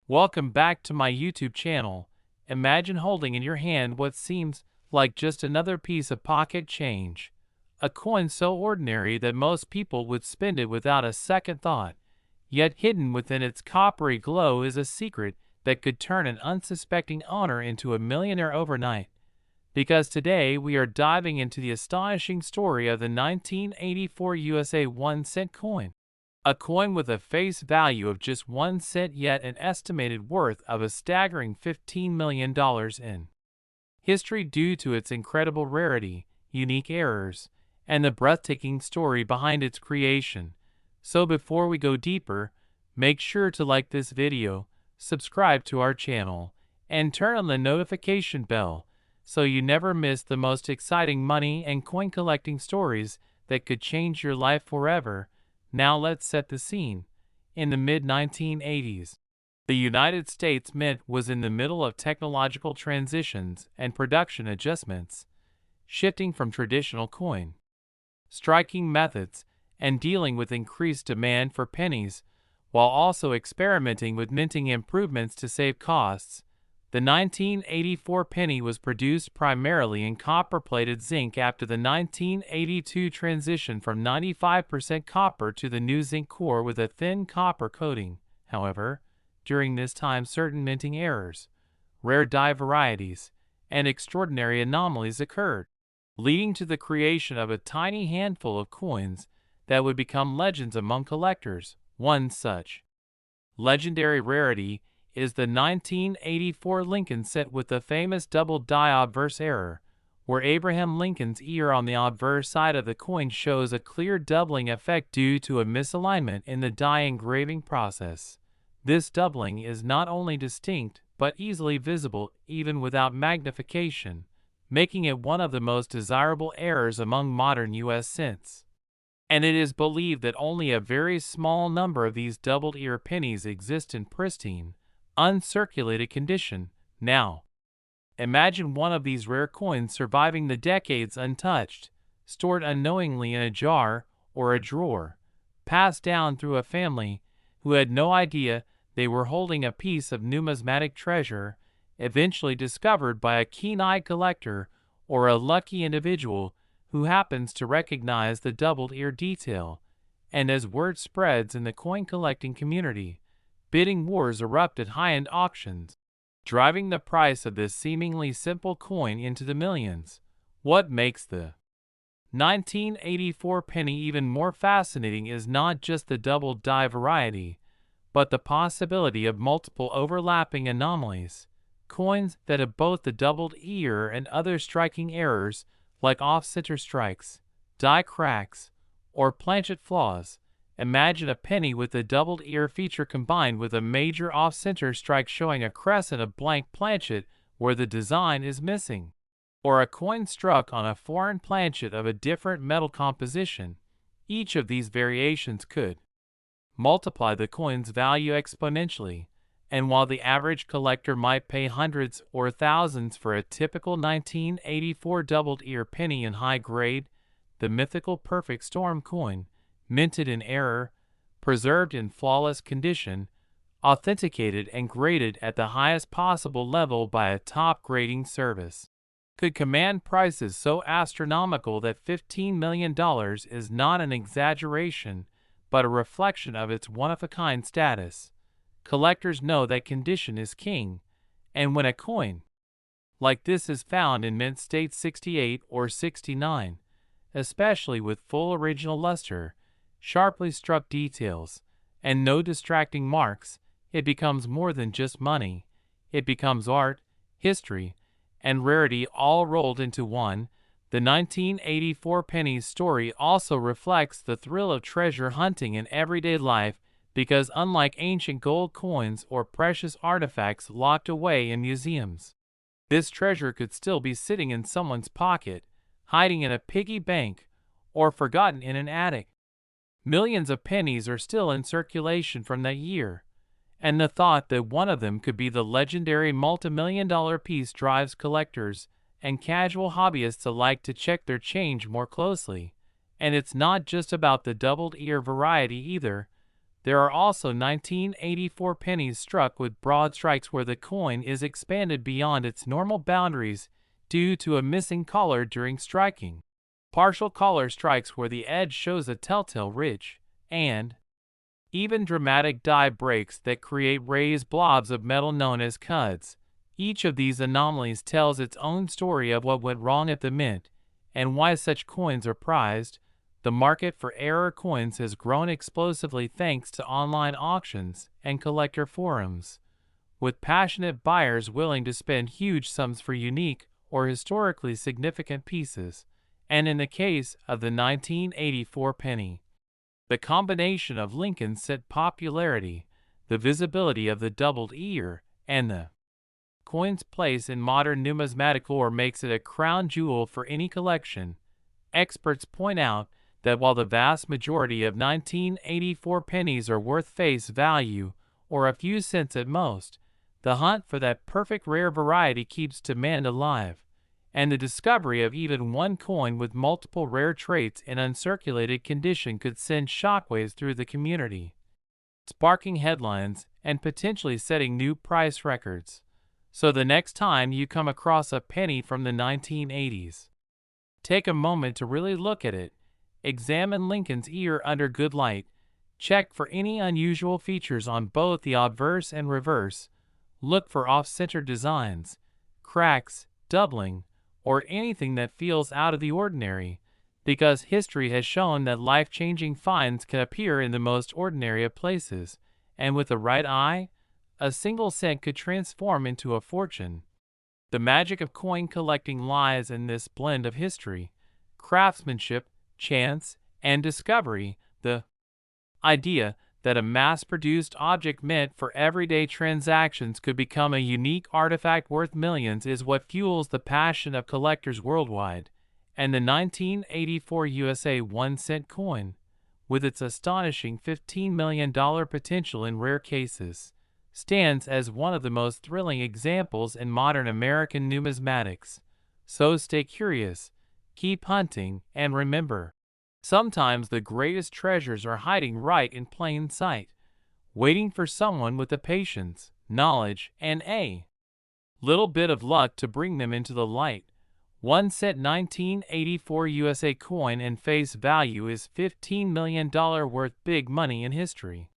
Welcome back to my YouTube channel. Imagine holding in your hand what seems like just another piece of pocket change. A coin so ordinary that most people would spend it without a second thought. Yet hidden within its coppery glow is a secret that could turn an unsuspecting owner into a millionaire overnight. Because today we are diving into the astonishing story of the 1984 USA 1-cent coin. A coin with a face value of just 1 cent yet an estimated worth of a staggering $15 million in history due to its incredible rarity, unique errors, and the breathtaking story behind its creation. So before we go deeper, make sure to like this video, subscribe to our channel, and turn on the notification bell so you never miss the most exciting money and coin collecting stories that could change your life forever. Now let's set the scene. In the mid-1980s, the United States Mint was in the middle of technological transitions and production adjustments, shifting from traditional coin striking methods and dealing with increased demand for pennies, while also experimenting with minting improvements to save costs. The 1984 penny was produced primarily in copper-plated zinc after the 1982 transition from 95% copper to the new zinc core with a thin copper coating. However, during this time certain minting errors, rare die varieties, and extraordinary anomalies occurred, leading to the creation of a tiny handful of coins that would become legends among collectors. One such legendary rarity is the 1984 Lincoln cent with the famous double die obverse error, where Abraham Lincoln's ear on the obverse side of the coin shows a clear doubling effect due to a misalignment in the die engraving process. This doubling is not only distinct but easily visible even without magnification, making it one of the most desirable errors among modern U.S. cents. And it is believed that only a very small number of these doubled ear pennies exist in pristine, uncirculated condition. Now, imagine one of these rare coins surviving the decades untouched, stored unknowingly in a jar or a drawer, passed down through a family who had no idea they were holding a piece of numismatic treasure, eventually discovered by a keen-eyed collector or a lucky individual who happens to recognize the doubled ear detail. And as word spreads in the coin collecting community, bidding wars erupt at high-end auctions, driving the price of this seemingly simple coin into the millions. What makes the 1984 penny even more fascinating is not just the double die variety, but the possibility of multiple overlapping anomalies. Coins that have both the doubled ear and other striking errors like off-center strikes, die cracks, or planchet flaws. Imagine a penny with the doubled ear feature combined with a major off-center strike showing a crescent of blank planchet where the design is missing, or a coin struck on a foreign planchet of a different metal composition. Each of these variations could multiply the coin's value exponentially, and while the average collector might pay hundreds or thousands for a typical 1984 doubled ear penny in high grade, the mythical perfect storm coin, minted in error, preserved in flawless condition, authenticated and graded at the highest possible level by a top grading service, could command prices so astronomical that $15 million is not an exaggeration, but a reflection of its one-of-a-kind status. Collectors know that condition is king, and when a coin like this is found in mint state 68 or 69, especially with full original luster, sharply struck details, and no distracting marks, it becomes more than just money. It becomes art, history, and rarity all rolled into one. The 1984 penny's story also reflects the thrill of treasure hunting in everyday life because unlike ancient gold coins or precious artifacts locked away in museums, this treasure could still be sitting in someone's pocket, hiding in a piggy bank, or forgotten in an attic. Millions of pennies are still in circulation from that year, and the thought that one of them could be the legendary multi-million-dollar piece drives collectors and casual hobbyists alike to check their change more closely. And it's not just about the doubled ear variety either. There are also 1984 pennies struck with broad strikes where the coin is expanded beyond its normal boundaries due to a missing collar during striking. Partial collar strikes where the edge shows a telltale ridge, and even dramatic die breaks that create raised blobs of metal known as cuds. Each of these anomalies tells its own story of what went wrong at the mint and why such coins are prized. The market for error coins has grown explosively thanks to online auctions and collector forums, with passionate buyers willing to spend huge sums for unique or historically significant pieces. And in the case of the 1984 penny, the combination of Lincoln's cent popularity, the visibility of the doubled ear, and the coin's place in modern numismatic lore makes it a crown jewel for any collection. Experts point out that while the vast majority of 1984 pennies are worth face value, or a few cents at most, the hunt for that perfect rare variety keeps demand alive, and the discovery of even one coin with multiple rare traits in uncirculated condition could send shockwaves through the community, sparking headlines and potentially setting new price records. So the next time you come across a penny from the 1980s, take a moment to really look at it. Examine Lincoln's ear under good light. Check for any unusual features on both the obverse and reverse. Look for off-center designs, cracks, doubling, or anything that feels out of the ordinary, because history has shown that life-changing finds can appear in the most ordinary of places, and with the right eye, a single cent could transform into a fortune. The magic of coin collecting lies in this blend of history, craftsmanship, chance, and discovery. The idea that a mass-produced object meant for everyday transactions could become a unique artifact worth millions is what fuels the passion of collectors worldwide, and the 1984 USA 1-cent coin, with its astonishing $15 million potential in rare cases, stands as one of the most thrilling examples in modern American numismatics. So stay curious, keep hunting, and remember, sometimes the greatest treasures are hiding right in plain sight, waiting for someone with the patience, knowledge, and a little bit of luck to bring them into the light. 1-cent 1984 USA coin and face value is $15 million worth, big money in history.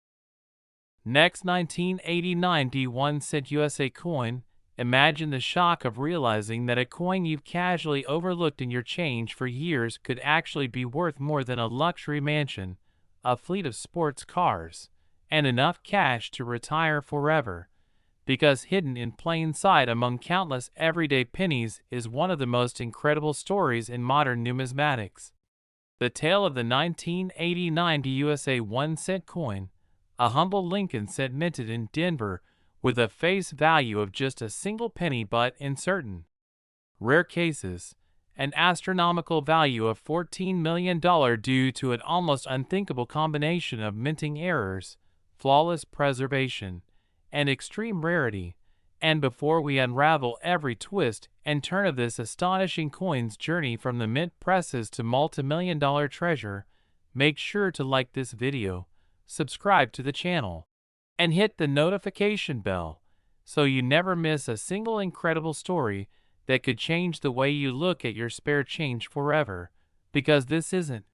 Next, 1989 1-cent USA coin. Imagine the shock of realizing that a coin you've casually overlooked in your change for years could actually be worth more than a luxury mansion, a fleet of sports cars, and enough cash to retire forever. Because hidden in plain sight among countless everyday pennies is one of the most incredible stories in modern numismatics. The tale of the 1989 USA 1-cent coin, a humble Lincoln cent minted in Denver, with a face value of just a single penny, but in certain rare cases, an astronomical value of $14 million due to an almost unthinkable combination of minting errors, flawless preservation, and extreme rarity. And before we unravel every twist and turn of this astonishing coin's journey from the mint presses to multi-million-dollar treasure, make sure to like this video, subscribe to the channel, and hit the notification bell so you never miss a single incredible story that could change the way you look at your spare change forever. Because this isn't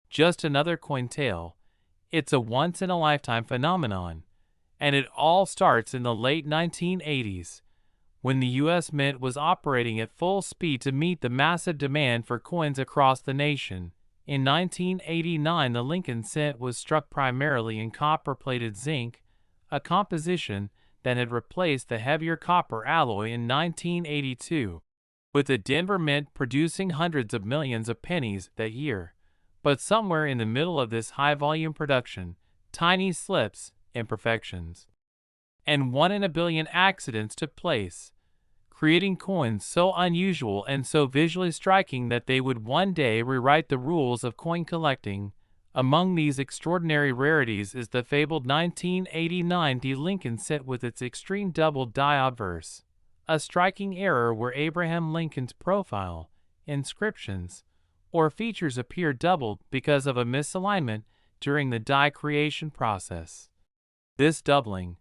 just another coin tale, it's a once-in-a-lifetime phenomenon, and it all starts in the late 1980s, when the U.S. Mint was operating at full speed to meet the massive demand for coins across the nation. In 1989, the Lincoln cent was struck primarily in copper-plated zinc, a composition that had replaced the heavier copper alloy in 1982, with the Denver Mint producing hundreds of millions of pennies that year. But somewhere in the middle of this high-volume production, tiny slips, imperfections, and 1 in a billion accidents took place, creating coins so unusual and so visually striking that they would one day rewrite the rules of coin collecting. Among these extraordinary rarities is the fabled 1989 Lincoln cent with its extreme double die obverse, a striking error where Abraham Lincoln's profile, inscriptions, or features appear doubled because of a misalignment during the die creation process. This doubling,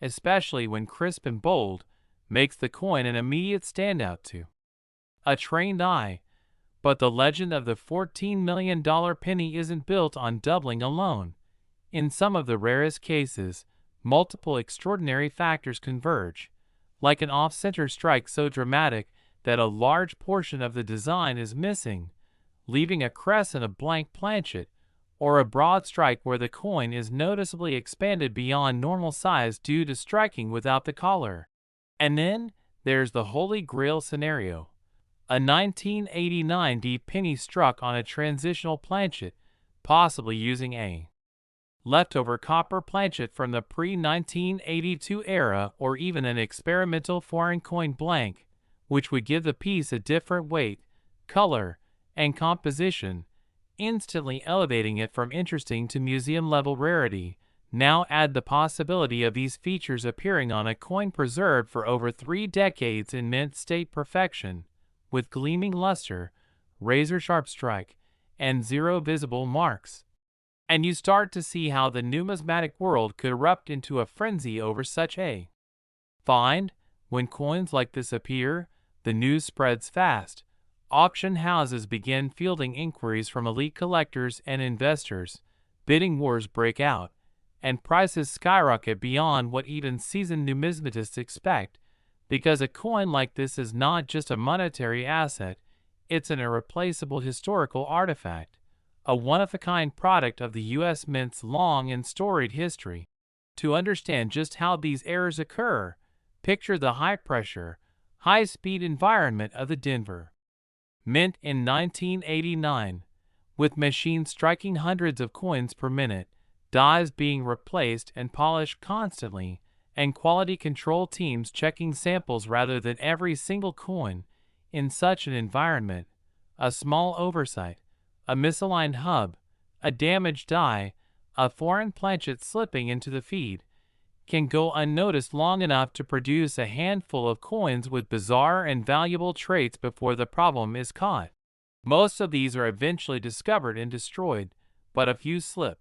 especially when crisp and bold, makes the coin an immediate standout to a trained eye. But the legend of the $14 million penny isn't built on doubling alone. In some of the rarest cases, multiple extraordinary factors converge, like an off-center strike so dramatic that a large portion of the design is missing, leaving a crescent of blank planchet, or a broad strike where the coin is noticeably expanded beyond normal size due to striking without the collar. And then there's the Holy Grail scenario. A 1989 D penny struck on a transitional planchet, possibly using a leftover copper planchet from the pre-1982 era or even an experimental foreign coin blank, which would give the piece a different weight, color, and composition, instantly elevating it from interesting to museum-level rarity. Now add the possibility of these features appearing on a coin preserved for over 3 decades in mint state perfection, with gleaming luster, razor-sharp strike, and 0 visible marks. And you start to see how the numismatic world could erupt into a frenzy over such a find. When coins like this appear, the news spreads fast. Auction houses begin fielding inquiries from elite collectors and investors, bidding wars break out, and prices skyrocket beyond what even seasoned numismatists expect, because a coin like this is not just a monetary asset, it's an irreplaceable historical artifact, a one-of-a-kind product of the U.S. Mint's long and storied history. To understand just how these errors occur, picture the high-pressure, high-speed environment of the Denver Mint in 1989, with machines striking hundreds of coins per minute, dies being replaced and polished constantly, and quality control teams checking samples rather than every single coin. In such an environment, a small oversight, a misaligned hub, a damaged die, a foreign planchet slipping into the feed, can go unnoticed long enough to produce a handful of coins with bizarre and valuable traits before the problem is caught. Most of these are eventually discovered and destroyed, but a few slip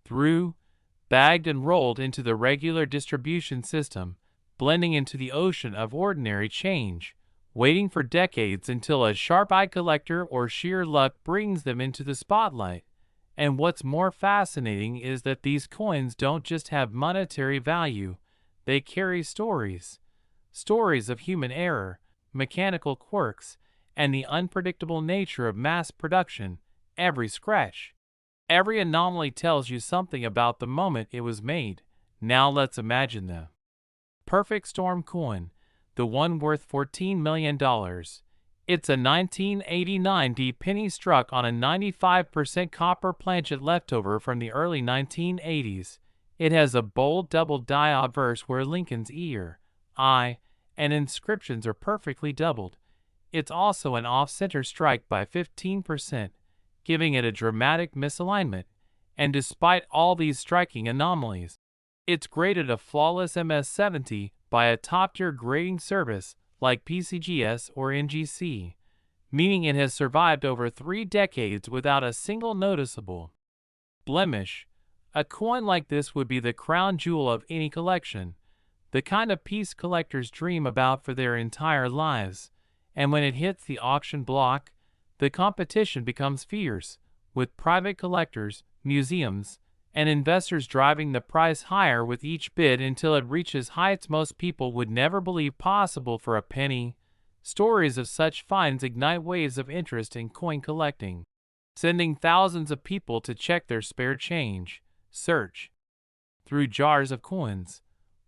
through, bagged and rolled into the regular distribution system, blending into the ocean of ordinary change, waiting for decades until a sharp-eyed collector or sheer luck brings them into the spotlight. And what's more fascinating is that these coins don't just have monetary value, they carry stories. Stories of human error, mechanical quirks, and the unpredictable nature of mass production. Every scratch, every anomaly tells you something about the moment it was made. Now let's imagine the perfect storm coin, the one worth $14 million. It's a 1989 D penny struck on a 95% copper planchet leftover from the early 1980s. It has a bold double die obverse where Lincoln's ear, eye, and inscriptions are perfectly doubled. It's also an off-center strike by 15%, giving it a dramatic misalignment, and despite all these striking anomalies, it's graded a flawless MS-70 by a top-tier grading service like PCGS or NGC, meaning it has survived over 3 decades without a single noticeable blemish. A coin like this would be the crown jewel of any collection, the kind of piece collectors dream about for their entire lives, and when it hits the auction block, the competition becomes fierce, with private collectors, museums, and investors driving the price higher with each bid until it reaches heights most people would never believe possible for a penny. Stories of such finds ignite waves of interest in coin collecting, sending thousands of people to check their spare change, search through jars of coins,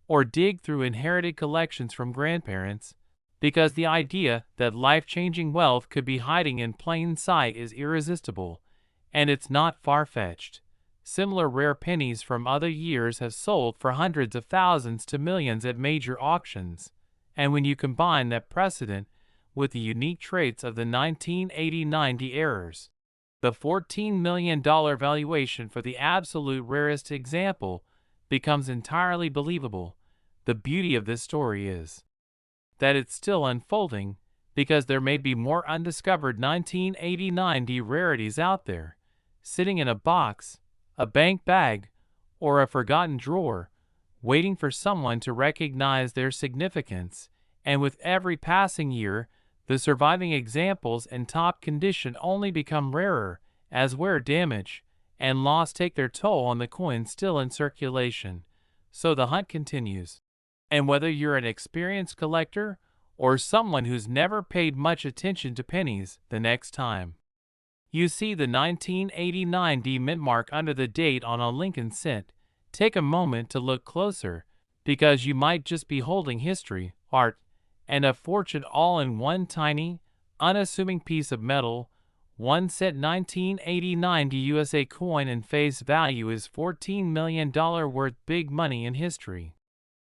or dig through inherited collections from grandparents, because the idea that life-changing wealth could be hiding in plain sight is irresistible, and it's not far-fetched. Similar rare pennies from other years have sold for hundreds of thousands to millions at major auctions, and when you combine that precedent with the unique traits of the 1989 D errors, the $14 million valuation for the absolute rarest example becomes entirely believable. The beauty of this story is that it's still unfolding, because there may be more undiscovered 1989 D rarities out there, sitting in a box, a bank bag, or a forgotten drawer, waiting for someone to recognize their significance, and with every passing year, the surviving examples in top condition only become rarer, as wear damage and loss take their toll on the coins still in circulation. So the hunt continues. And whether you're an experienced collector or someone who's never paid much attention to pennies, the next time you see the 1989 D mint mark under the date on a Lincoln cent, take a moment to look closer, because you might just be holding history, art, and a fortune all in one tiny, unassuming piece of metal. 1 cent 1989 USA coin and face value is $14 million worth, big money in history.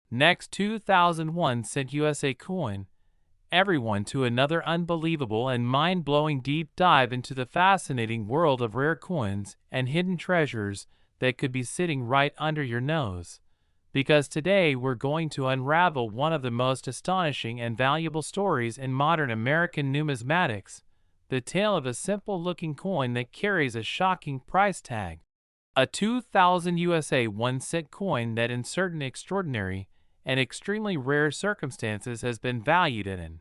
Next 2001 cent USA coin. Everyone to another unbelievable and mind-blowing deep dive into the fascinating world of rare coins and hidden treasures that could be sitting right under your nose. Because today we're going to unravel one of the most astonishing and valuable stories in modern American numismatics, the tale of a simple-looking coin that carries a shocking price tag. A 2000 USA 1 cent coin that in certain extraordinary and extremely rare circumstances has been valued at an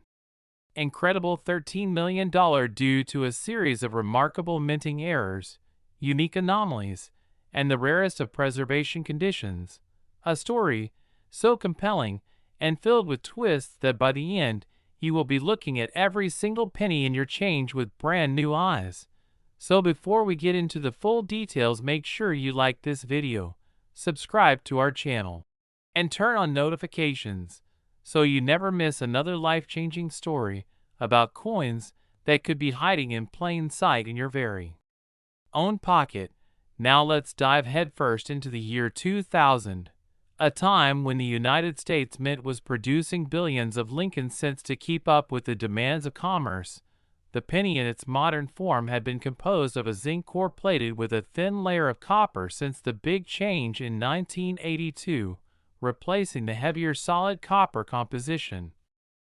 incredible $13 million due to a series of remarkable minting errors, unique anomalies, and the rarest of preservation conditions. A story so compelling and filled with twists that by the end, you will be looking at every single penny in your change with brand new eyes. So before we get into the full details, make sure you like this video, subscribe to our channel, and turn on notifications so you never miss another life-changing story about coins that could be hiding in plain sight in your very own pocket. Now let's dive headfirst into the year 2000, a time when the United States Mint was producing billions of Lincoln cents to keep up with the demands of commerce. The penny in its modern form had been composed of a zinc core plated with a thin layer of copper since the big change in 1982, replacing the heavier solid copper composition.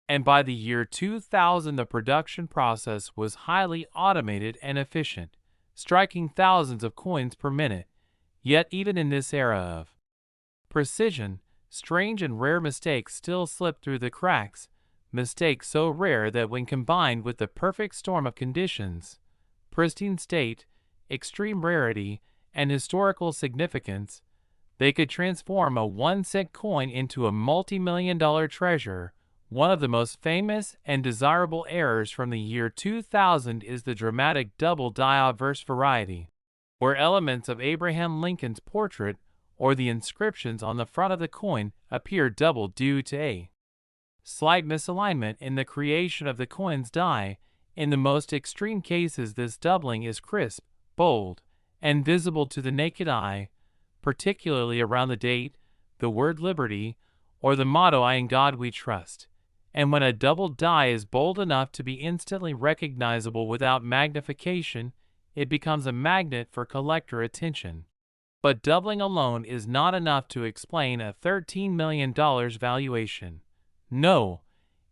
And by the year 2000, the production process was highly automated and efficient, striking thousands of coins per minute. Yet even in this era of precision, strange and rare mistakes still slipped through the cracks, mistakes so rare that when combined with the perfect storm of conditions, pristine state, extreme rarity, and historical significance, they could transform a 1 cent coin into a multi-million-dollar treasure. One of the most famous and desirable errors from the year 2000 is the dramatic double die obverse variety, where elements of Abraham Lincoln's portrait or the inscriptions on the front of the coin appear double due to a slight misalignment in the creation of the coin's die. In the most extreme cases, this doubling is crisp, bold, and visible to the naked eye, particularly around the date, the word liberty, or the motto "I in God we trust." And when a double die is bold enough to be instantly recognizable without magnification, it becomes a magnet for collector attention. But doubling alone is not enough to explain a $13 million valuation. No,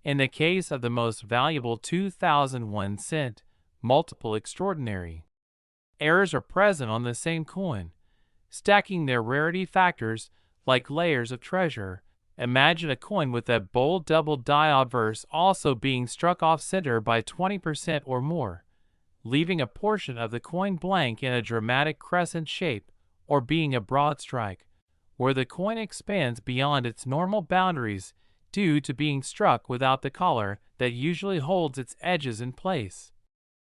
in the case of the most valuable 2001 cent, multiple extraordinary errors are present on the same coin, stacking their rarity factors like layers of treasure. Imagine a coin with that bold double die obverse also being struck off-center by 20% or more, leaving a portion of the coin blank in a dramatic crescent shape, or being a broad strike, where the coin expands beyond its normal boundaries due to being struck without the collar that usually holds its edges in place.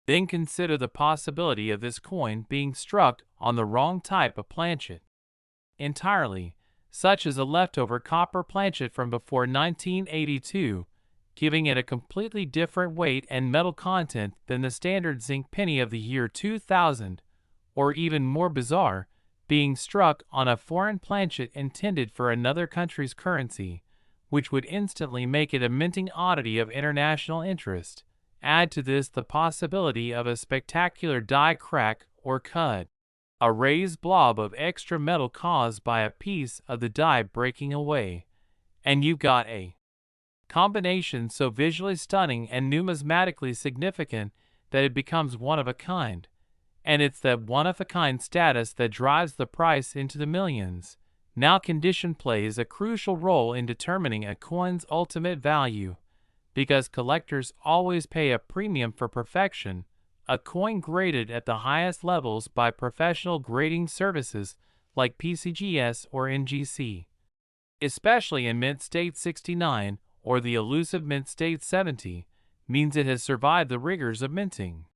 Then consider the possibility of this coin being struck on the wrong type of planchet entirely, such as a leftover copper planchet from before 1982, giving it a completely different weight and metal content than the standard zinc penny of the year 2000, or even more bizarre, being struck on a foreign planchet intended for another country's currency, which would instantly make it a minting oddity of international interest. Add to this the possibility of a spectacular die crack or cut, a raised blob of extra metal caused by a piece of the die breaking away, and you've got a combination so visually stunning and numismatically significant that it becomes one of a kind. And it's that one-of-a-kind status that drives the price into the millions. Now condition plays a crucial role in determining a coin's ultimate value. Because collectors always pay a premium for perfection, a coin graded at the highest levels by professional grading services like PCGS or NGC, especially in Mint State 69 or the elusive Mint State 70, means it has survived the rigors of minting,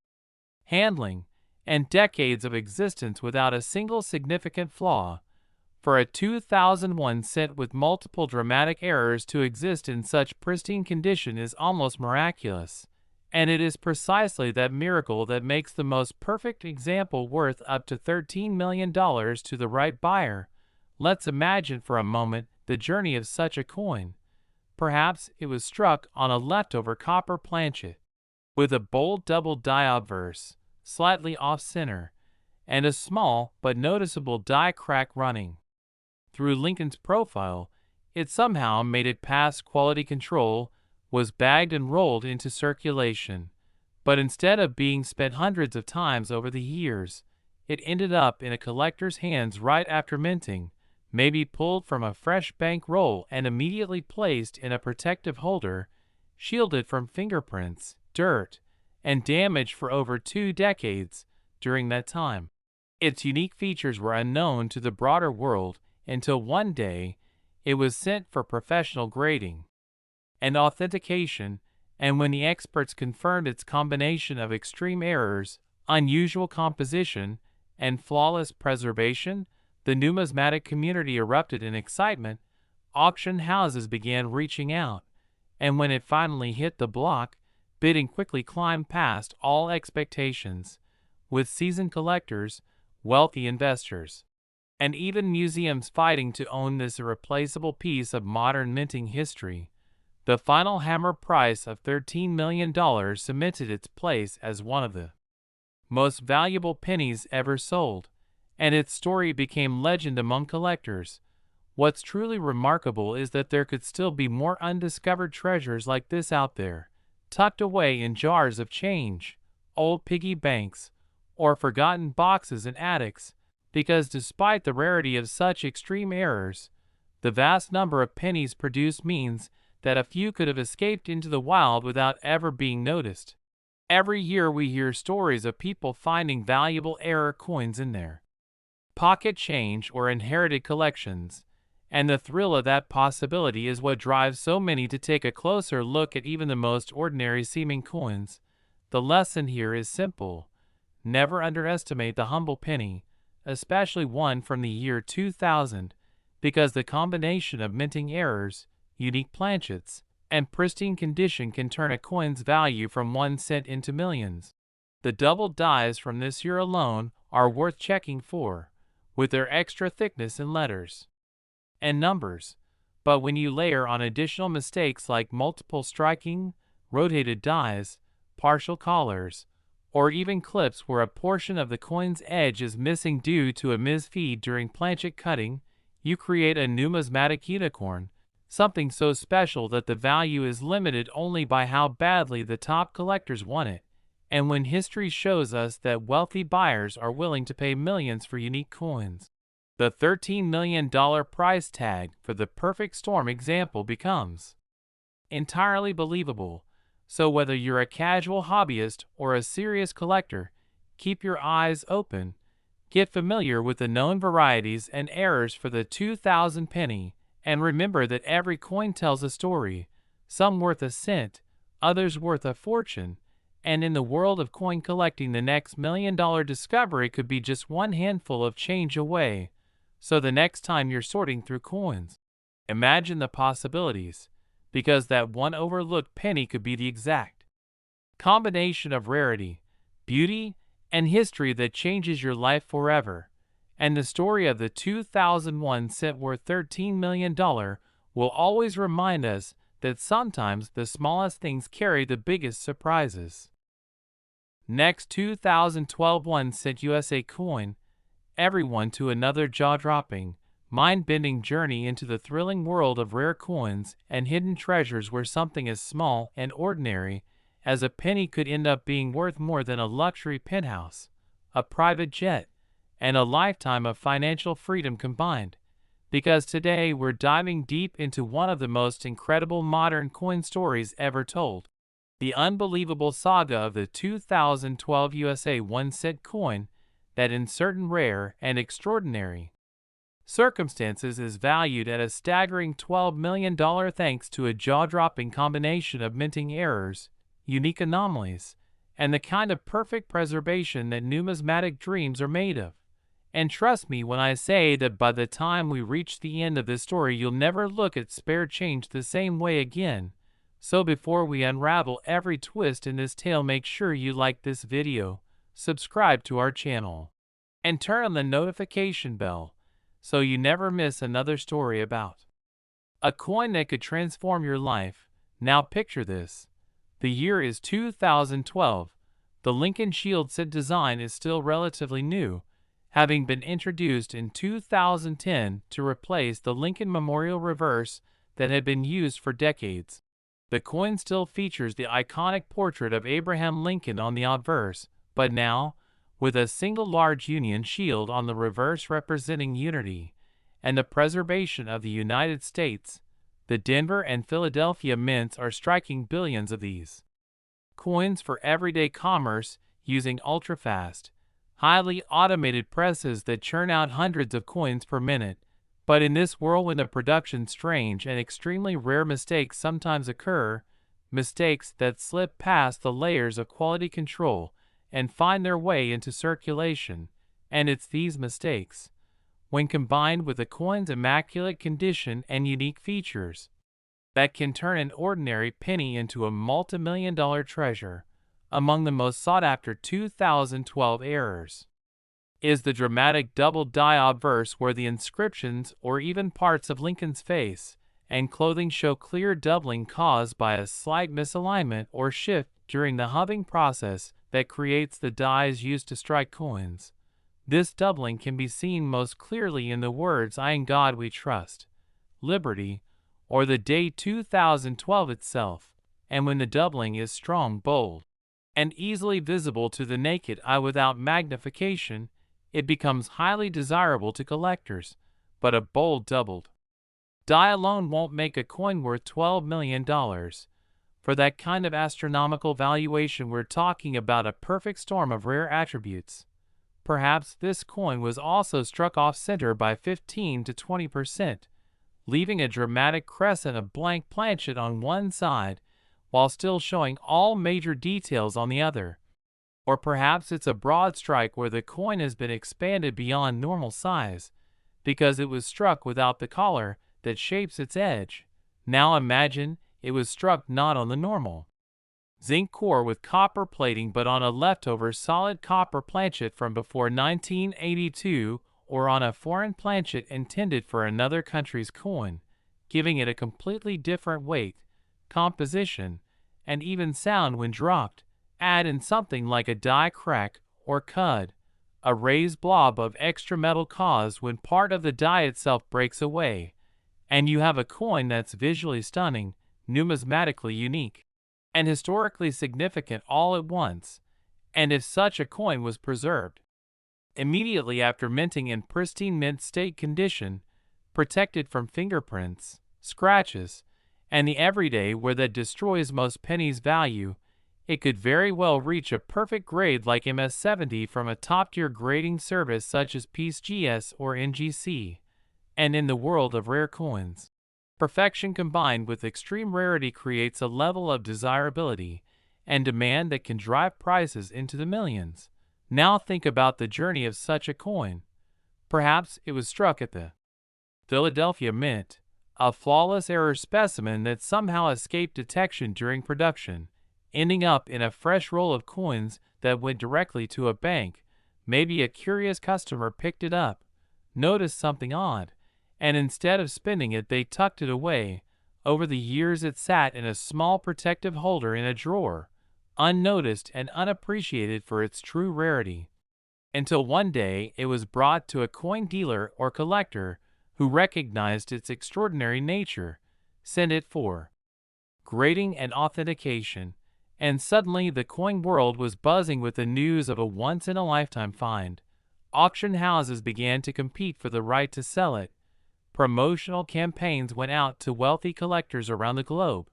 handling, and decades of existence without a single significant flaw. For a 2001 cent with multiple dramatic errors to exist in such pristine condition is almost miraculous, and it is precisely that miracle that makes the most perfect example worth up to $13 million to the right buyer. Let's imagine for a moment the journey of such a coin. Perhaps it was struck on a leftover copper planchet, with a bold double die obverse, slightly off-center, and a small but noticeable die crack running through Lincoln's profile. It somehow made it past quality control, was bagged and rolled into circulation. But instead of being spent hundreds of times over the years, it ended up in a collector's hands right after minting, maybe pulled from a fresh bank roll and immediately placed in a protective holder, shielded from fingerprints, dirt, and damage for over 2 decades. During that time, its unique features were unknown to the broader world until one day it was sent for professional grading and authentication, and when the experts confirmed its combination of extreme errors, unusual composition, and flawless preservation, the numismatic community erupted in excitement. Auction houses began reaching out, and when it finally hit the block, bidding quickly climbed past all expectations, with seasoned collectors, wealthy investors, and even museums fighting to own this irreplaceable piece of modern minting history. The final hammer price of $13 million cemented its place as one of the most valuable pennies ever sold, and its story became legend among collectors. What's truly remarkable is that there could still be more undiscovered treasures like this out there, tucked away in jars of change, old piggy banks, or forgotten boxes in attics, because despite the rarity of such extreme errors, the vast number of pennies produced means that a few could have escaped into the wild without ever being noticed. Every year we hear stories of people finding valuable error coins in their pocket change or inherited collections, and the thrill of that possibility is what drives so many to take a closer look at even the most ordinary-seeming coins. The lesson here is simple. Never underestimate the humble penny, especially one from the year 2000, because the combination of minting errors, unique planchets, and pristine condition can turn a coin's value from 1 cent into millions. The double dies from this year alone are worth checking for, with their extra thickness in letters and numbers. But when you layer on additional mistakes like multiple striking, rotated dies, partial collars, or even clips where a portion of the coin's edge is missing due to a misfeed during planchet cutting, you create a numismatic unicorn, something so special that the value is limited only by how badly the top collectors want it. And when history shows us that wealthy buyers are willing to pay millions for unique coins, the $13 million price tag for the perfect storm example becomes entirely believable. So whether you're a casual hobbyist or a serious collector, keep your eyes open. Get familiar with the known varieties and errors for the 2000 penny, and remember that every coin tells a story, some worth a cent, others worth a fortune, and in the world of coin collecting the next $1 million discovery could be just one handful of change away. So the next time you're sorting through coins, imagine the possibilities, because that one overlooked penny could be the exact combination of rarity, beauty, and history that changes your life forever. And the story of the 2001 cent worth $13 million will always remind us that sometimes the smallest things carry the biggest surprises. Next, 2012 1 cent USA coin. Everyone to another jaw-dropping, mind-bending journey into the thrilling world of rare coins and hidden treasures where something as small and ordinary as a penny could end up being worth more than a luxury penthouse. a private jet, and a lifetime of financial freedom combined. Because today we're diving deep into one of the most incredible modern coin stories ever told. The unbelievable saga of the 2012 USA 1-cent coin that in certain rare and extraordinary circumstances is valued at a staggering $12 million thanks to a jaw-dropping combination of minting errors, unique anomalies, and the kind of perfect preservation that numismatic dreams are made of. And trust me when I say that by the time we reach the end of this story you'll never look at spare change the same way again. So before we unravel every twist in this tale, make sure you like this video, subscribe to our channel, and turn on the notification bell so you never miss another story about a coin that could transform your life. Now picture this. The year is 2012. The Lincoln Shield set design is still relatively new, having been introduced in 2010 to replace the Lincoln Memorial reverse that had been used for decades. The coin still features the iconic portrait of Abraham Lincoln on the obverse, but now, with a single large Union shield on the reverse representing unity and the preservation of the United States, the Denver and Philadelphia mints are striking billions of these coins for everyday commerce using ultra-fast, highly automated presses that churn out hundreds of coins per minute. But in this whirlwind of production, strange and extremely rare mistakes sometimes occur, mistakes that slip past the layers of quality control and find their way into circulation. And it's these mistakes, when combined with the coin's immaculate condition and unique features, that can turn an ordinary penny into a multi-million-dollar treasure. Among the most sought-after 2012 errors is the dramatic double die obverse, where the inscriptions or even parts of Lincoln's face and clothing show clear doubling caused by a slight misalignment or shift during the hubbing process that creates the dies used to strike coins. This doubling can be seen most clearly in the words "I in God we trust," "Liberty," or the date 2012 itself, and when the doubling is strong, bold, and easily visible to the naked eye without magnification, it becomes highly desirable to collectors. But a bold doubled die alone won't make a coin worth $12 million. For that kind of astronomical valuation, we're talking about a perfect storm of rare attributes. Perhaps this coin was also struck off-center by 15 to 20%, leaving a dramatic crescent of blank planchet on one side, while still showing all major details on the other. Or perhaps it's a broad strike where the coin has been expanded beyond normal size, because it was struck without the collar that shapes its edge. Now imagine it was struck not on the normal zinc core with copper plating, but on a leftover solid copper planchet from before 1982, or on a foreign planchet intended for another country's coin, giving it a completely different weight, composition, and even sound when dropped. Add in something like a die crack or cud, a raised blob of extra metal caused when part of the die itself breaks away, and you have a coin that's visually stunning, numismatically unique, and historically significant all at once. And if such a coin was preserved immediately after minting in pristine mint state condition, protected from fingerprints, scratches, and the everyday wear that destroys most pennies' value, it could very well reach a perfect grade like MS-70 from a top-tier grading service such as PCGS or NGC. And in the world of rare coins, perfection combined with extreme rarity creates a level of desirability and demand that can drive prices into the millions. Now think about the journey of such a coin. Perhaps it was struck at the Philadelphia Mint, a flawless error specimen that somehow escaped detection during production, ending up in a fresh roll of coins that went directly to a bank. Maybe a curious customer picked it up, noticed something odd, and instead of spending it, they tucked it away. Over the years it sat in a small protective holder in a drawer, unnoticed and unappreciated for its true rarity, until one day it was brought to a coin dealer or collector who recognized its extraordinary nature, sent it for grading and authentication, and suddenly the coin world was buzzing with the news of a once-in-a-lifetime find. Auction houses began to compete for the right to sell it. Promotional campaigns went out to wealthy collectors around the globe,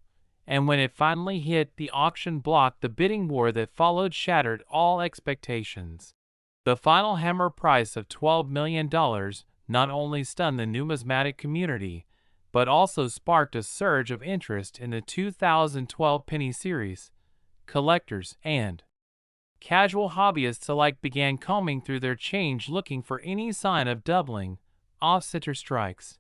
and when it finally hit the auction block, the bidding war that followed shattered all expectations. The final hammer price of $12 million not only stunned the numismatic community, but also sparked a surge of interest in the 2012 penny series. Collectors and casual hobbyists alike began combing through their change looking for any sign of doubling, off-center strikes,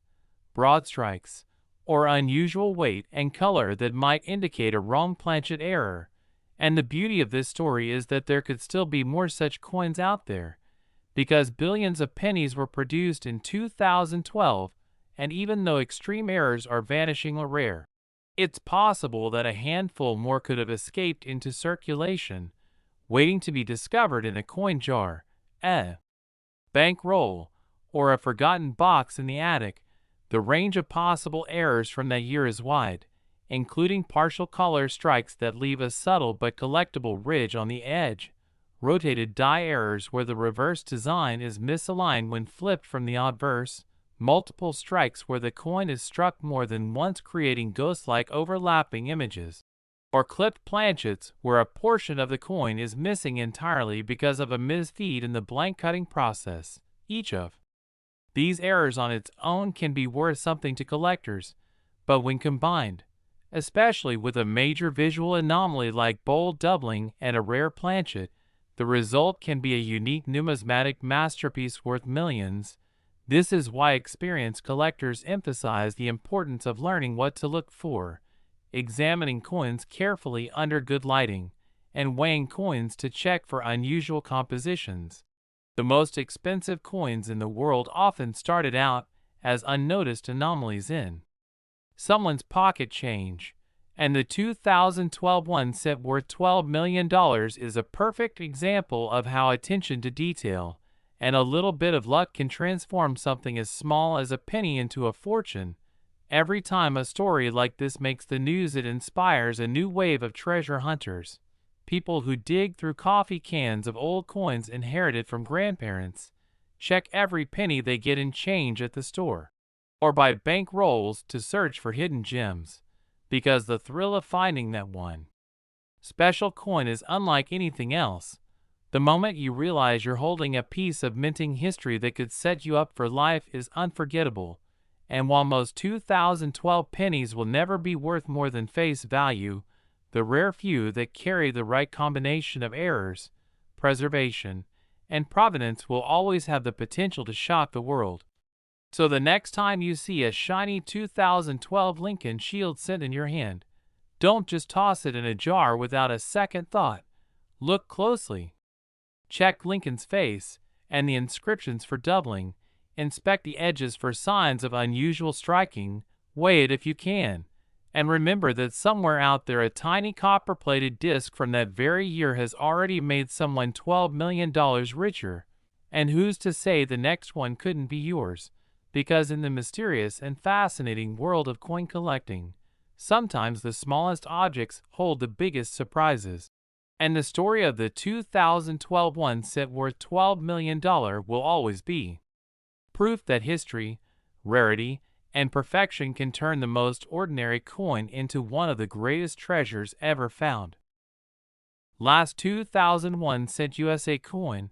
broad strikes, or unusual weight and color that might indicate a wrong planchet error. And the beauty of this story is that there could still be more such coins out there, because billions of pennies were produced in 2012, and even though extreme errors are vanishing or rare, it's possible that a handful more could have escaped into circulation, waiting to be discovered in a coin jar, a bankroll, or a forgotten box in the attic. The range of possible errors from that year is wide, including partial color strikes that leave a subtle but collectible ridge on the edge, rotated die errors where the reverse design is misaligned when flipped from the obverse, multiple strikes where the coin is struck more than once creating ghost-like overlapping images, or clipped planchets where a portion of the coin is missing entirely because of a misfeed in the blank cutting process. Each of these errors on its own can be worth something to collectors, but when combined, especially with a major visual anomaly like bold doubling and a rare planchet, the result can be a unique numismatic masterpiece worth millions. This is why experienced collectors emphasize the importance of learning what to look for, examining coins carefully under good lighting, and weighing coins to check for unusual compositions. The most expensive coins in the world often started out as unnoticed anomalies in someone's pocket change, and the 2012 one set worth $12 million is a perfect example of how attention to detail and a little bit of luck can transform something as small as a penny into a fortune. Every time a story like this makes the news, it inspires a new wave of treasure hunters. People who dig through coffee cans of old coins inherited from grandparents, check every penny they get in change at the store, or buy bank rolls to search for hidden gems, because the thrill of finding that one special coin is unlike anything else. The moment you realize you're holding a piece of minting history that could set you up for life is unforgettable. And while most 2012 pennies will never be worth more than face value, the rare few that carry the right combination of errors, preservation, and provenance will always have the potential to shock the world. So the next time you see a shiny 2012 Lincoln Shield cent in your hand, don't just toss it in a jar without a second thought. Look closely. Check Lincoln's face and the inscriptions for doubling. Inspect the edges for signs of unusual striking. Weigh it if you can. And remember that somewhere out there a tiny copper-plated disc from that very year has already made someone $12 million richer. And who's to say the next one couldn't be yours? Because in the mysterious and fascinating world of coin collecting, sometimes the smallest objects hold the biggest surprises. And the story of the 2012 one cent worth $12 million will always be proof that history, rarity, and perfection can turn the most ordinary coin into one of the greatest treasures ever found. Last 2001 cent USA coin.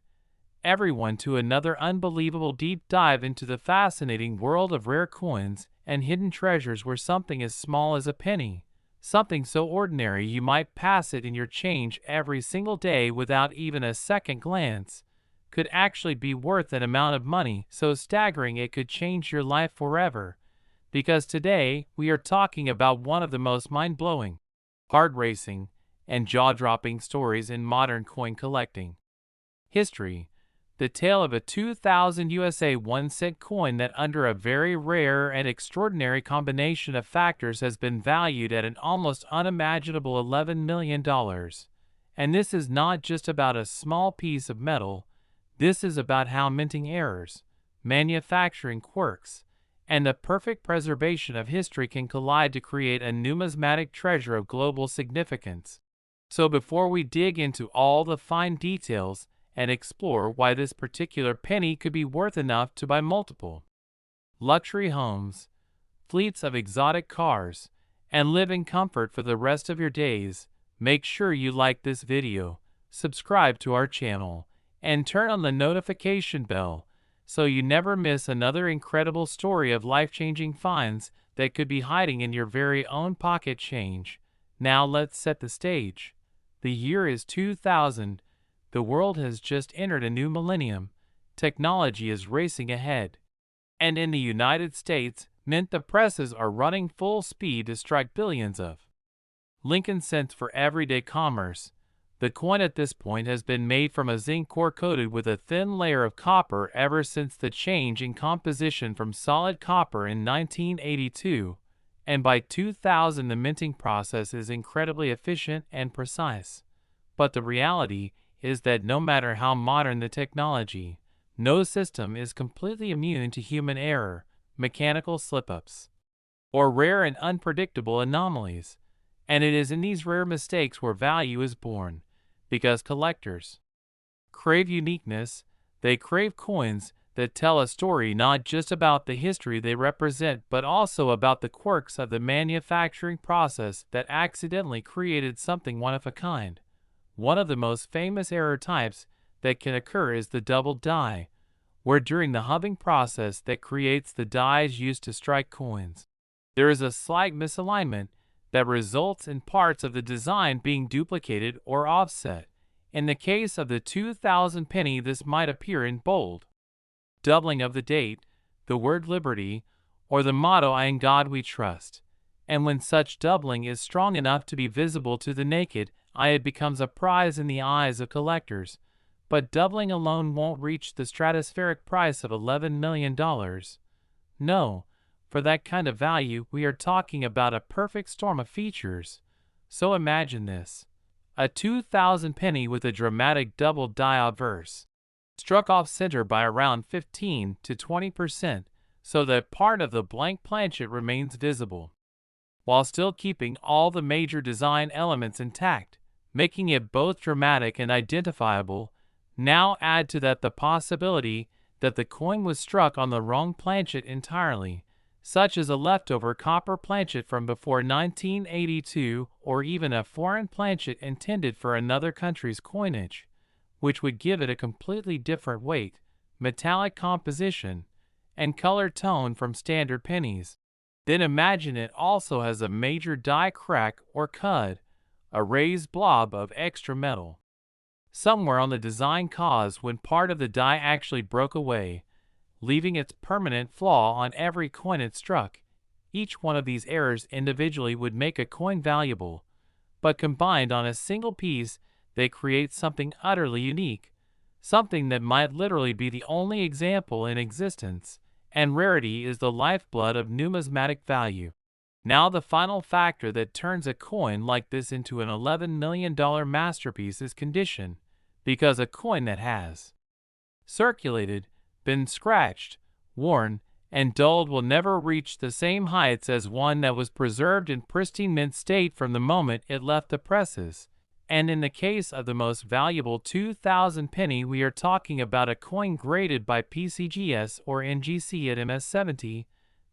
Everyone to another unbelievable deep dive into the fascinating world of rare coins and hidden treasures where something as small as a penny, something so ordinary you might pass it in your change every single day without even a second glance, could actually be worth an amount of money so staggering it could change your life forever. Because today we are talking about one of the most mind-blowing, heart-racing, and jaw-dropping stories in modern coin collecting history. The tale of a 2000 USA 1 cent coin that under a very rare and extraordinary combination of factors has been valued at an almost unimaginable $11 million. And this is not just about a small piece of metal. This is about how minting errors, manufacturing quirks, and the perfect preservation of history can collide to create a numismatic treasure of global significance. So before we dig into all the fine details and explore why this particular penny could be worth enough to buy multiple luxury homes, fleets of exotic cars, and live in comfort for the rest of your days, make sure you like this video, subscribe to our channel, and turn on the notification bell so you never miss another incredible story of life-changing finds that could be hiding in your very own pocket change. Now let's set the stage. The year is 2000. The world has just entered a new millennium. Technology is racing ahead. And in the United States, mint the presses are running full speed to strike billions of Lincoln cents for everyday commerce. The coin at this point has been made from a zinc core coated with a thin layer of copper ever since the change in composition from solid copper in 1982, and by 2000 the minting process is incredibly efficient and precise. But the reality is that no matter how modern the technology, no system is completely immune to human error, mechanical slip-ups, or rare and unpredictable anomalies. And it is in these rare mistakes where value is born, because collectors crave uniqueness. They crave coins that tell a story not just about the history they represent, but also about the quirks of the manufacturing process that accidentally created something one of a kind. One of the most famous error types that can occur is the double die, where during the hubbing process that creates the dies used to strike coins, there is a slight misalignment that results in parts of the design being duplicated or offset. In the case of the 2000 penny, this might appear in bold doubling of the date, the word liberty, or the motto "In God We Trust." And when such doubling is strong enough to be visible to the naked eye, it becomes a prize in the eyes of collectors. But doubling alone won't reach the stratospheric price of $11 million. No, for that kind of value, we are talking about a perfect storm of features. So imagine this: a 2000 penny with a dramatic double die obverse, struck off center by around 15 to 20%, so that part of the blank planchet remains visible, while still keeping all the major design elements intact, making it both dramatic and identifiable. Now add to that the possibility that the coin was struck on the wrong planchet entirely, such as a leftover copper planchet from before 1982, or even a foreign planchet intended for another country's coinage, which would give it a completely different weight, metallic composition, and color tone from standard pennies. Then imagine it also has a major die crack or cud, a raised blob of extra metal somewhere on the design cause when part of the die actually broke away, leaving its permanent flaw on every coin it struck. Each one of these errors individually would make a coin valuable, but combined on a single piece, they create something utterly unique, something that might literally be the only example in existence. And rarity is the lifeblood of numismatic value. Now the final factor that turns a coin like this into an $11 million masterpiece is condition, because a coin that has circulated, been scratched, worn, and dulled will never reach the same heights as one that was preserved in pristine mint state from the moment it left the presses. And in the case of the most valuable 2000 penny, we are talking about a coin graded by PCGS or NGC at MS70,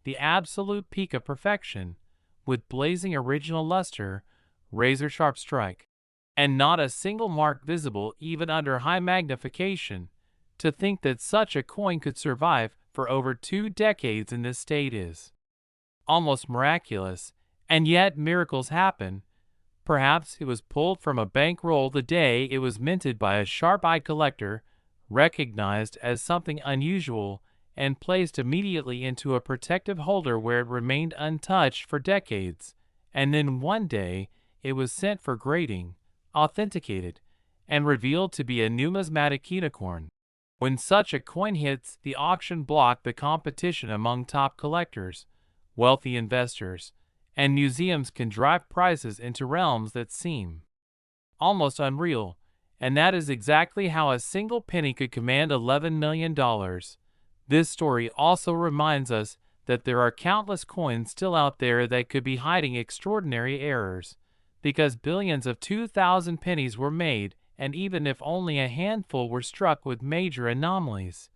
the absolute peak of perfection, with blazing original luster, razor-sharp strike, and not a single mark visible even under high magnification. To think that such a coin could survive for over 2 decades in this state is almost miraculous, and yet miracles happen. Perhaps it was pulled from a bankroll the day it was minted by a sharp-eyed collector, recognized as something unusual, and placed immediately into a protective holder where it remained untouched for decades, and then one day it was sent for grading, authenticated, and revealed to be a numismatic unicorn. When such a coin hits the auction block, the competition among top collectors, wealthy investors, and museums can drive prices into realms that seem almost unreal, and that is exactly how a single penny could command $11 million. This story also reminds us that there are countless coins still out there that could be hiding extraordinary errors. because billions of 2,000 pennies were made, and even if only a handful were struck with major anomalies,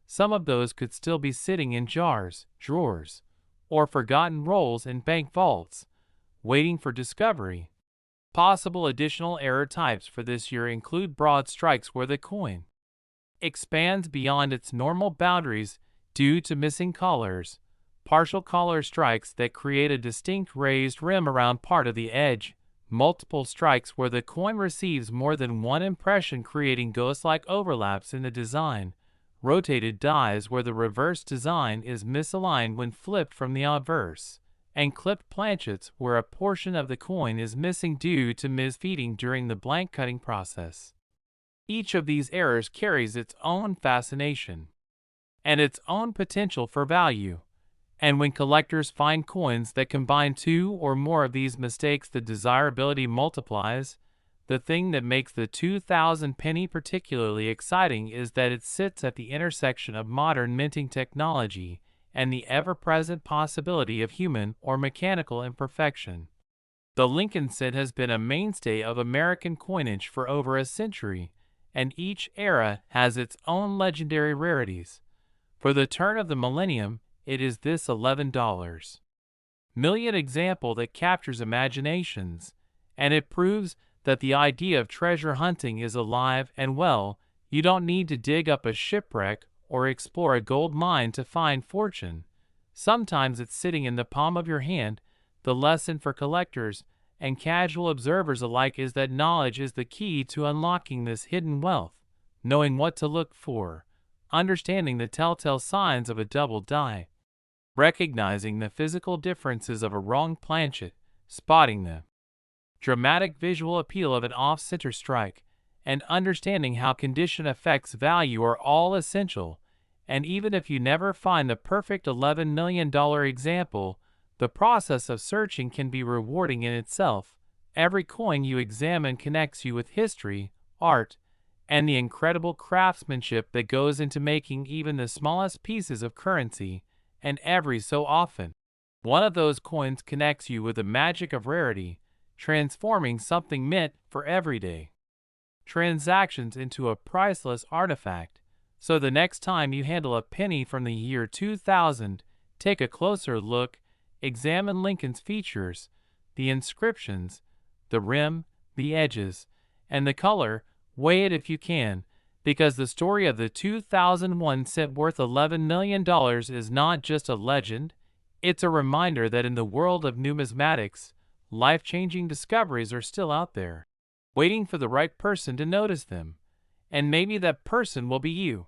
some of those could still be sitting in jars, drawers, or forgotten rolls in bank vaults, waiting for discovery. Possible additional error types for this year include broad strikes where the coin expands beyond its normal boundaries due to missing colors, partial color strikes that create a distinct raised rim around part of the edge, multiple strikes where the coin receives more than one impression creating ghost-like overlaps in the design, rotated dies where the reverse design is misaligned when flipped from the obverse, and clipped planchets where a portion of the coin is missing due to misfeeding during the blank cutting process. Each of these errors carries its own fascination and its own potential for value, and when collectors find coins that combine two or more of these mistakes, the desirability multiplies. The thing that makes the 2,000 penny particularly exciting is that it sits at the intersection of modern minting technology and the ever-present possibility of human or mechanical imperfection. The Lincoln cent has been a mainstay of American coinage for over a century, and each era has its own legendary rarities. For the turn of the millennium, it is this $11 million example that captures imaginations, and it proves that the idea of treasure hunting is alive and well. You don't need to dig up a shipwreck or explore a gold mine to find fortune. Sometimes it's sitting in the palm of your hand. The lesson for collectors and casual observers alike is that knowledge is the key to unlocking this hidden wealth. Knowing what to look for, understanding the telltale signs of a double die, recognizing the physical differences of a wrong planchet, spotting the dramatic visual appeal of an off-center strike, and understanding how condition affects value are all essential. And even if you never find the perfect $11 million example, the process of searching can be rewarding in itself. Every coin you examine connects you with history, art, and the incredible craftsmanship that goes into making even the smallest pieces of currency, and every so often, one of those coins connects you with the magic of rarity, transforming something meant for everyday transactions into a priceless artifact. So the next time you handle a penny from the year 2000, take a closer look, examine Lincoln's features, the inscriptions, the rim, the edges, and the color. Weigh it if you can, because the story of the 2001 cent worth $11 million is not just a legend, it's a reminder that in the world of numismatics, life-changing discoveries are still out there, waiting for the right person to notice them. And maybe that person will be you.